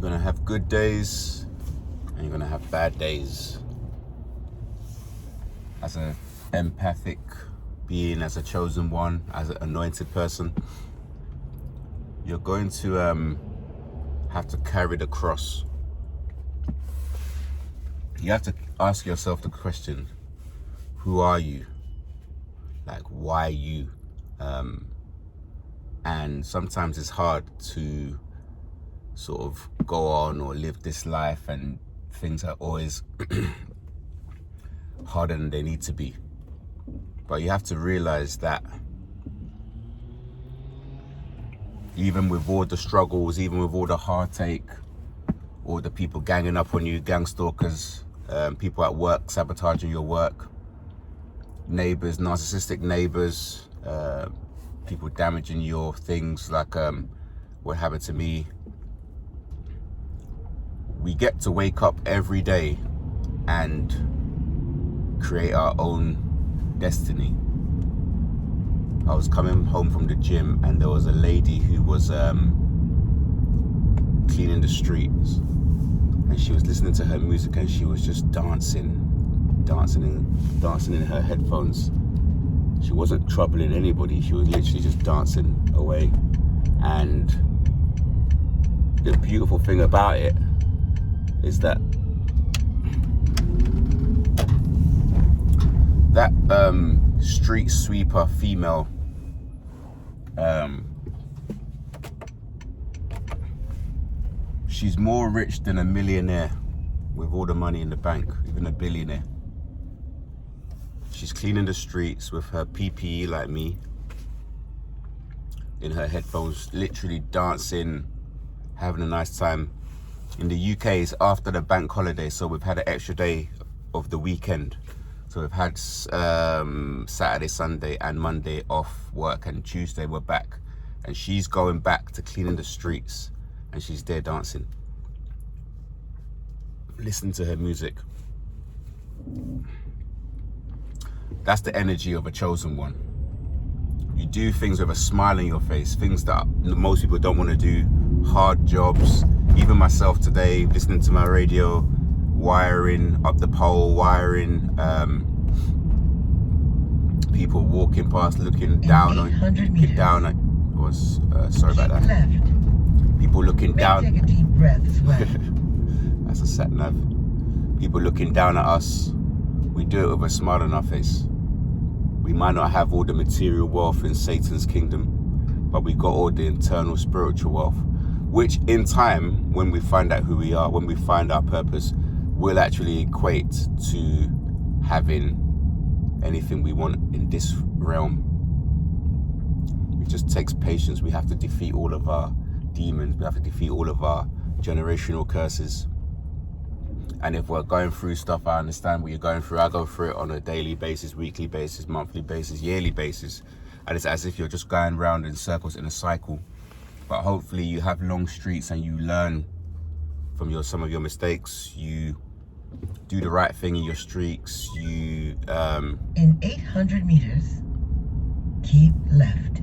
going to have good days and you're going to have bad days. As an empathic being, as a chosen one, as an anointed person, you're going to have to carry the cross. You have to ask yourself the question, who are you? Like, why you? And sometimes it's hard to sort of go on or live this life, and things are always harder than they need to be. But you have to realize that even with all the struggles, even with all the heartache, all the people ganging up on you, gang stalkers, people at work sabotaging your work, neighbors, narcissistic neighbors, people damaging your things, like what happened to me. We get to wake up every day and create our own destiny. I was coming home from the gym and there was a lady who was cleaning the streets, and she was listening to her music and she was just dancing in her headphones. She wasn't troubling anybody, she was literally just dancing away. And the beautiful thing about it is that street sweeper female, she's more rich than a millionaire with all the money in the bank, even a billionaire. She's cleaning the streets with her PPE like me, in her headphones, literally dancing, having a nice time. In the UK, it's after the bank holiday, so we've had an extra day of the weekend. So we've had Saturday, Sunday and Monday off work, and Tuesday we're back. And she's going back to cleaning the streets, and she's there dancing, listening to her music. That's the energy of a chosen one. You do things with a smile on your face, things that most people don't want to do, hard jobs. Even myself today, listening to my radio, wiring up the pole, wiring, people walking past, looking down on, sorry about that. Left. People looking down. Take a deep breath as well. That's a sat nav. People looking down at us. We do it with a smile on our face. We might not have all the material wealth in Satan's kingdom, but we got all the internal spiritual wealth, which in time, when we find out who we are, when we find our purpose, will actually equate to having anything we want in this realm. It just takes patience. We have to defeat all of our demons. We have to defeat all of our generational curses. And if we're going through stuff, I understand what you're going through. I go through it on a daily basis, weekly basis, monthly basis, yearly basis. And it's as if you're just going round in circles in a cycle. But hopefully you have long streets and you learn from some of your mistakes. You do the right thing in your streaks. You In 800 meters, keep left.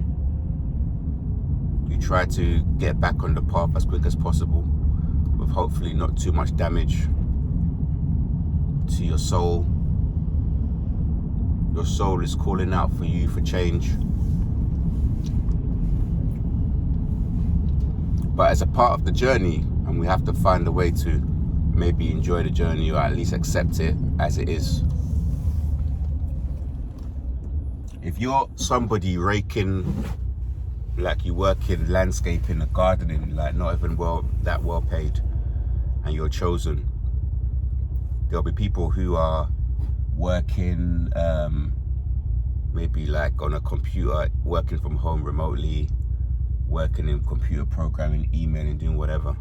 You try to get back on the path as quick as possible, with hopefully not too much damage to your soul. Your soul is calling out for you for change. But as a part of the journey, and we have to find a way to maybe enjoy the journey, or at least accept it as it is. If you're somebody raking, like you work in landscaping or gardening, like not even that well paid, and you're chosen, there'll be people who are working maybe like on a computer, working from home remotely, working in computer programming, emailing, doing whatever.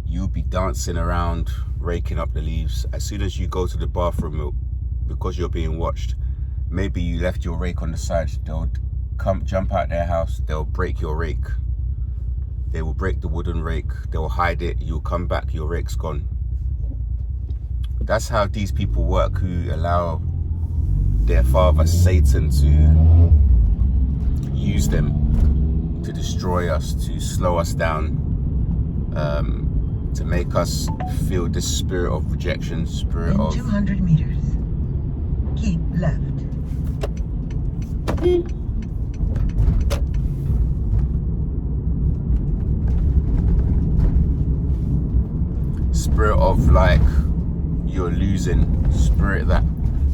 You'll be dancing around, raking up the leaves. As soon as you go to the bathroom, because you're being watched, maybe you left your rake on the side, they'll jump out their house, they'll break your rake. They will break the wooden rake, they'll hide it, you'll come back, your rake's gone. That's how these people work, who allow their father Satan to use them to destroy us, to slow us down, to make us feel this spirit of rejection, spirit In of 200 meters, keep left. spirit of like you're losing, spirit that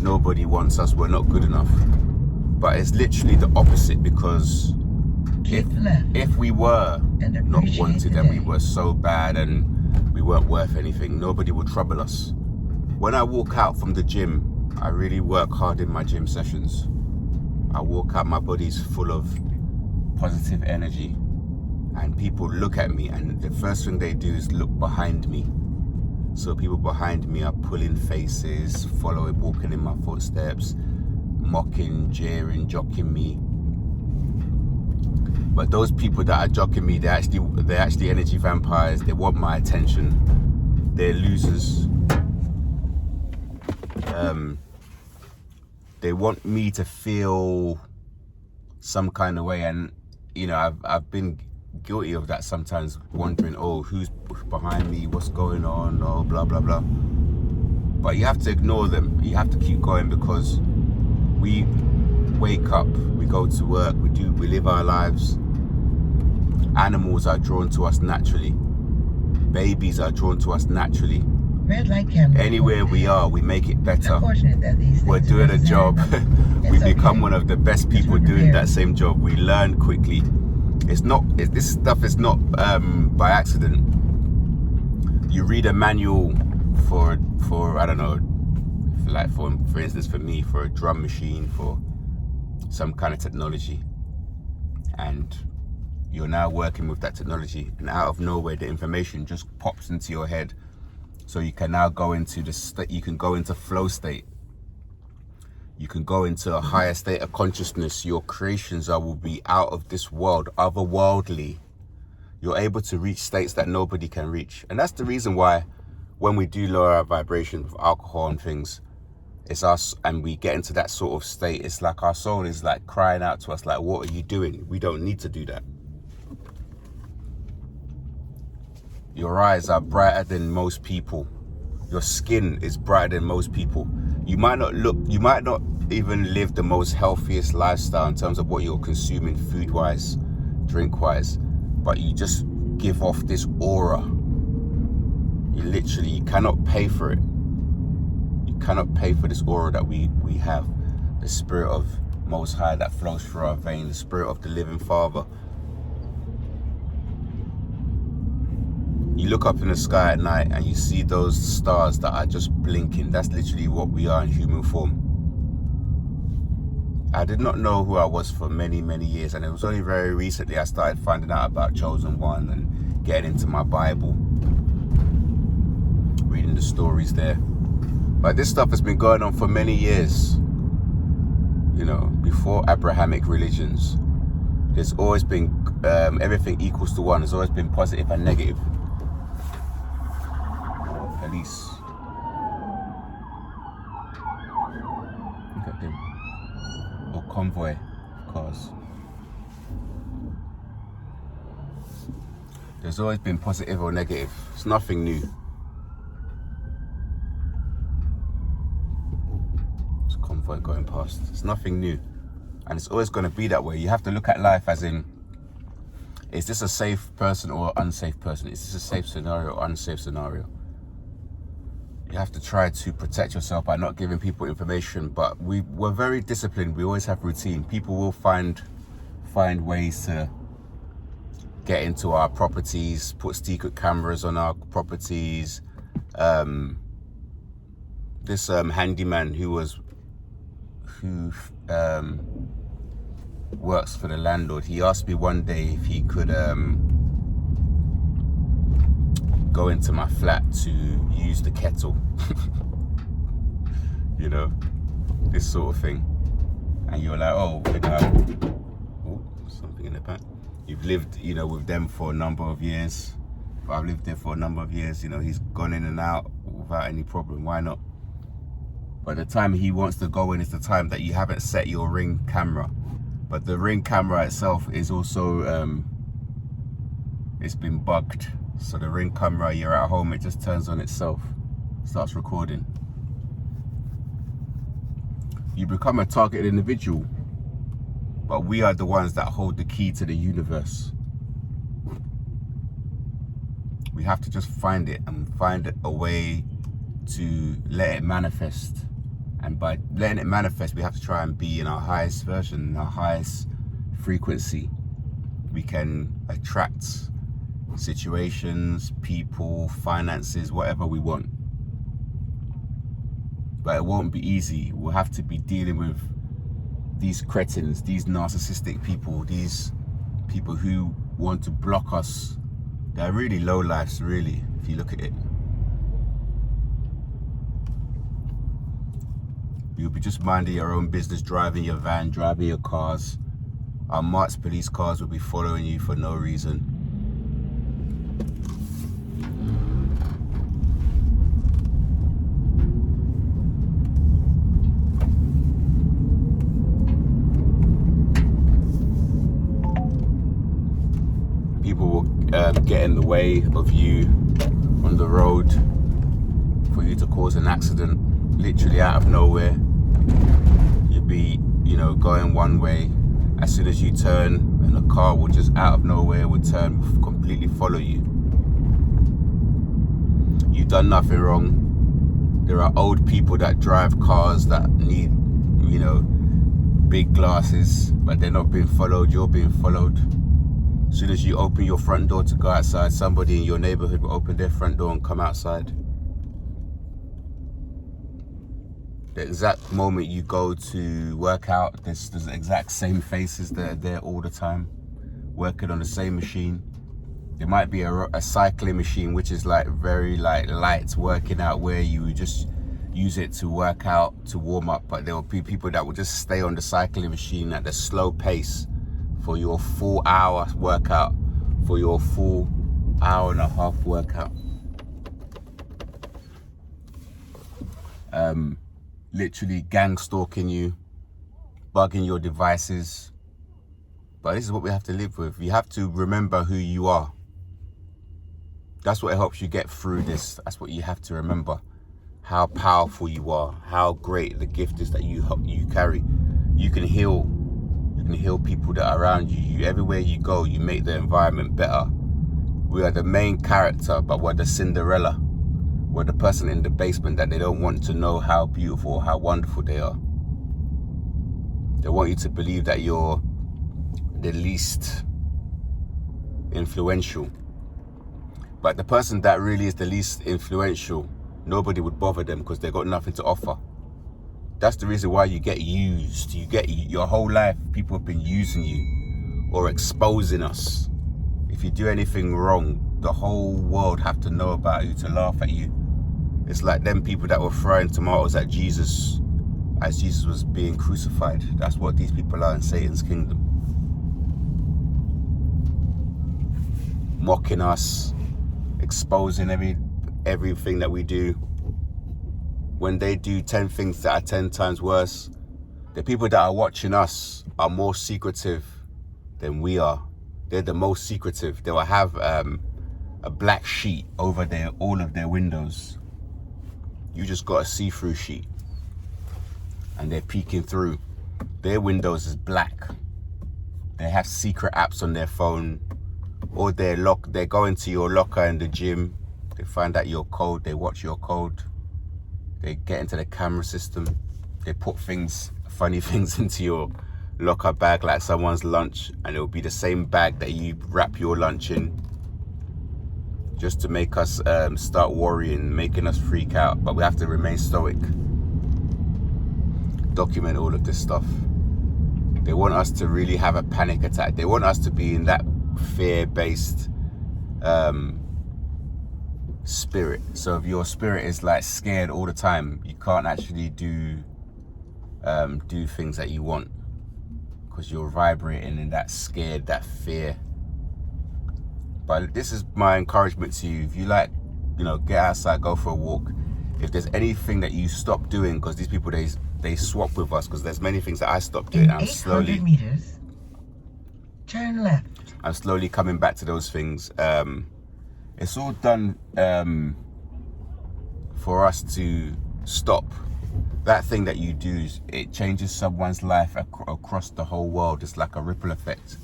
nobody wants us, we're not good enough. But it's literally the opposite, because Keep left. if we were And not appreciate wanted the and we day. were so bad and we weren't worth anything, nobody would trouble us. When I walk out from the gym, I really work hard in my gym sessions. I walk out, my body's full of positive energy, and people look at me and the first thing they do is look behind me. So people behind me are pulling faces, following, walking in my footsteps, mocking, jeering, joking me. But those people that are joking me, they're actually energy vampires. They want my attention. They're losers. They want me to feel some kind of way, and you know, I've been guilty of that sometimes, wondering, oh, who's behind me, what's going on, oh, blah blah blah. But you have to ignore them. You have to keep going, because we wake up, we go to work, we live our lives. Animals are drawn to us naturally. Babies are drawn to us naturally. Red light camera. Anywhere we are, we make it better. Unfortunate that these We're things doing a represent- job. We It's become okay. one of the best people Just doing prepare. that same job. We learn quickly. This stuff is not by accident. You read a manual for I don't know, for instance, for me, for a drum machine, for some kind of technology, and you're now working with that technology, and out of nowhere the information just pops into your head, so you can now go into you can go into flow state, you can go into a higher state of consciousness. Your creations will be out of this world, otherworldly. You're able to reach states that nobody can reach. And that's the reason why when we do lower our vibration with alcohol and things, it's us, and we get into that sort of state, it's like our soul is like crying out to us, like, what are you doing? We don't need to do that. Your eyes are brighter than most people. Your skin is brighter than most people. You might not even live the most healthiest lifestyle in terms of what you're consuming food-wise, drink-wise, but you just give off this aura. You cannot pay for it. You cannot pay for this aura that we have. The spirit of Most High that flows through our veins, the spirit of the living Father. You look up in the sky at night and you see those stars that are just blinking. That's literally what we are in human form. I did not know who I was for many, many years, and it was only very recently I started finding out about Chosen One and getting into my Bible, reading the stories there. But this stuff has been going on for many years. You know, before Abrahamic religions, there's always been everything equals to one. There's always been positive and negative. Police. Look at them. Or convoy cars. There's always been positive or negative. It's nothing new. It's a convoy going past. It's nothing new. And it's always going to be that way. You have to look at life as in, is this a safe person or unsafe person? Is this a safe scenario or unsafe scenario? You have to try to protect yourself by not giving people information, but we're very disciplined. We always have routine. People will find ways to get into our properties, put secret cameras on our properties. This handyman who works for the landlord, he asked me one day if he could go into my flat to use the kettle. You know, this sort of thing. And you're like, oh, something in the back. You've lived, you know, with them for a number of years. I've lived there for a number of years. You know, he's gone in and out without any problem. Why not? But the time he wants to go in is the time that you haven't set your Ring camera. But the Ring camera itself is also, it's been bugged. So the Ring camera, you're at home, it just turns on itself, starts recording. You become a targeted individual, but we are the ones that hold the key to the universe. We have to just find it and find a way to let it manifest. And by letting it manifest, we have to try and be in our highest version, in our highest frequency. We can attract situations, people, finances, whatever we want. But it won't be easy. We'll have to be dealing with these cretins, these narcissistic people, these people who want to block us. They're really low lives, really, if you look at it. You'll be just minding your own business, driving your van, driving your cars. Our marked police cars will be following you for no reason. People will get in the way of you on the road for you to cause an accident, literally out of nowhere. You'll be, going one way. As soon as you turn, and the car will just out of nowhere will turn, completely follow you. You've done nothing wrong. There are old people that drive cars that need, big glasses, but they're not being followed. You're being followed. As soon as you open your front door to go outside, somebody in your neighborhood will open their front door and come outside. The exact moment you go to work out, there's the exact same faces that are there all the time, working on the same machine. There might be a cycling machine, which is very light working out, where you would just use it to work out, to warm up. But there will be people that will just stay on the cycling machine at the slow pace for your full hour workout, for your full hour and a half workout. Literally gang stalking you, bugging your devices. But this is what we have to live with. You have to remember who you are. That's what helps you get through this. That's what you have to remember. How powerful you are, how great the gift is that you carry. You can heal people that are around you. Everywhere you go, you make the environment better. We are the main character, but we're the Cinderella. We're the person in the basement that they don't want to know how beautiful, how wonderful they are. They want you to believe that you're the least influential. But the person that really is the least influential, nobody would bother them because they've got nothing to offer. That's the reason why you get used. Your whole life, people have been using you or exposing us. If you do anything wrong, the whole world have to know about you, to laugh at you. It's like them people that were throwing tomatoes at Jesus as Jesus was being crucified. That's what these people are in Satan's kingdom. Mocking us, exposing everything that we do. When they do 10 things that are 10 times worse, the people that are watching us are more secretive than we are. They're the most secretive. They will have a black sheet over all of their windows. You just got a see-through sheet and they're peeking through. Their windows is black. They have secret apps on their phone, or they go into your locker in the gym. They find out your code. They watch your code. They get into the camera system. They put funny things into your locker bag, like someone's lunch, and it'll be the same bag that you wrap your lunch in, just to make us start worrying, making us freak out. But we have to remain stoic. Document all of this stuff. They want us to really have a panic attack. They want us to be in that fear-based spirit. So if your spirit is scared all the time, you can't actually do things that you want, because you're vibrating in that scared, that fear. But this is my encouragement to you. If you get outside, go for a walk. If there's anything that you stop doing, because these people, they swap with us, because there's many things that I stopped doing. In 800 meters, turn left. I'm slowly coming back to those things. It's all done for us to stop. That thing that you do, it changes someone's life across the whole world. It's like a ripple effect.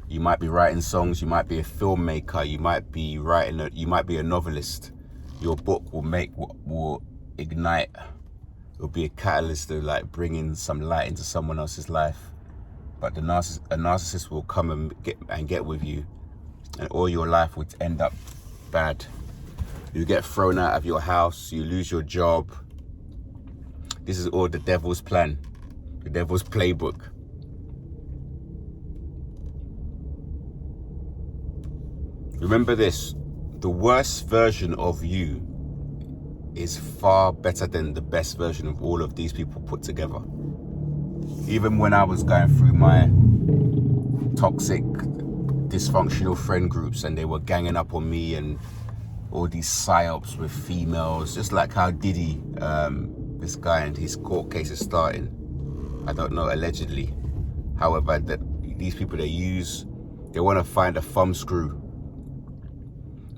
You might be writing songs, you might be a filmmaker, you might be you might be a novelist. Your book will ignite. It'll be a catalyst to like bringing some light into someone else's life. But a narcissist will come and get with you, and all your life would end up bad. You get thrown out of your house, you lose your job. This is all the devil's plan, the devil's playbook. Remember this, the worst version of you is far better than the best version of all of these people put together. Even when I was going through my toxic, dysfunctional friend groups and they were ganging up on me and all these psyops with females, just like how Diddy, this guy and his court case is starting. I don't know, allegedly. However, these people they want to find a thumb screw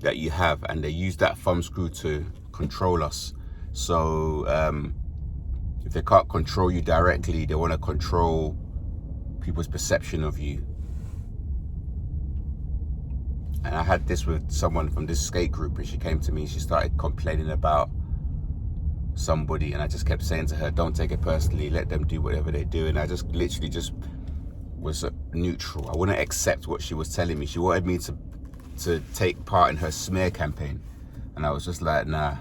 that you have, and they use that thumb screw to control us. So if they can't control you directly, they want to control people's perception of you. And I had this with someone from this skate group, and she came to me, she started complaining about somebody, and I just kept saying to her, don't take it personally, let them do whatever they do. And I just literally just was neutral. I wouldn't accept what she was telling me. She wanted me to take part in her smear campaign, and I was just like, nah,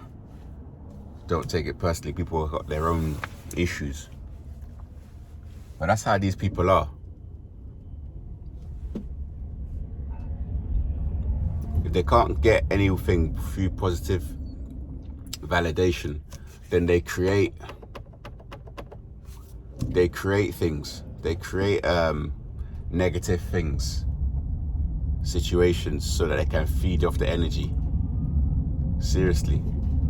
don't take it personally. People have got their own issues. But that's how these people are. If they can't get anything through positive validation, then they create things. They create negative things, situations, so that they can feed off the energy. Seriously,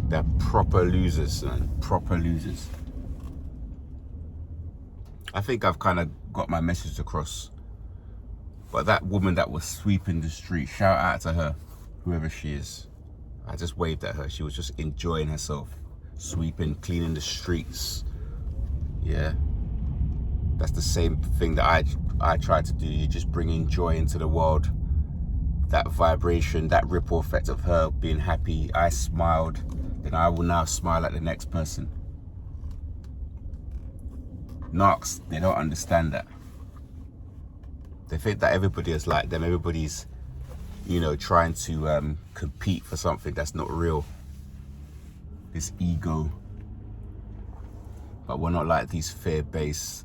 they're proper losers, man. Proper losers. I think I've kind of got my message across. But that woman that was sweeping the street, shout out to her, whoever she is. I just waved at her. She was just enjoying herself, sweeping, cleaning the streets. Yeah, that's the same thing that I try to do. You just bringing joy into the world. That vibration, that ripple effect of her being happy. I smiled, then I will now smile at the next person. Narcs, they don't understand that. They think that everybody is like them. Everybody's, trying to compete for something that's not real. This ego. But we're not like these fear-based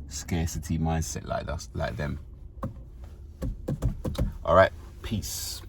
scarcity mindset like them. All right, peace.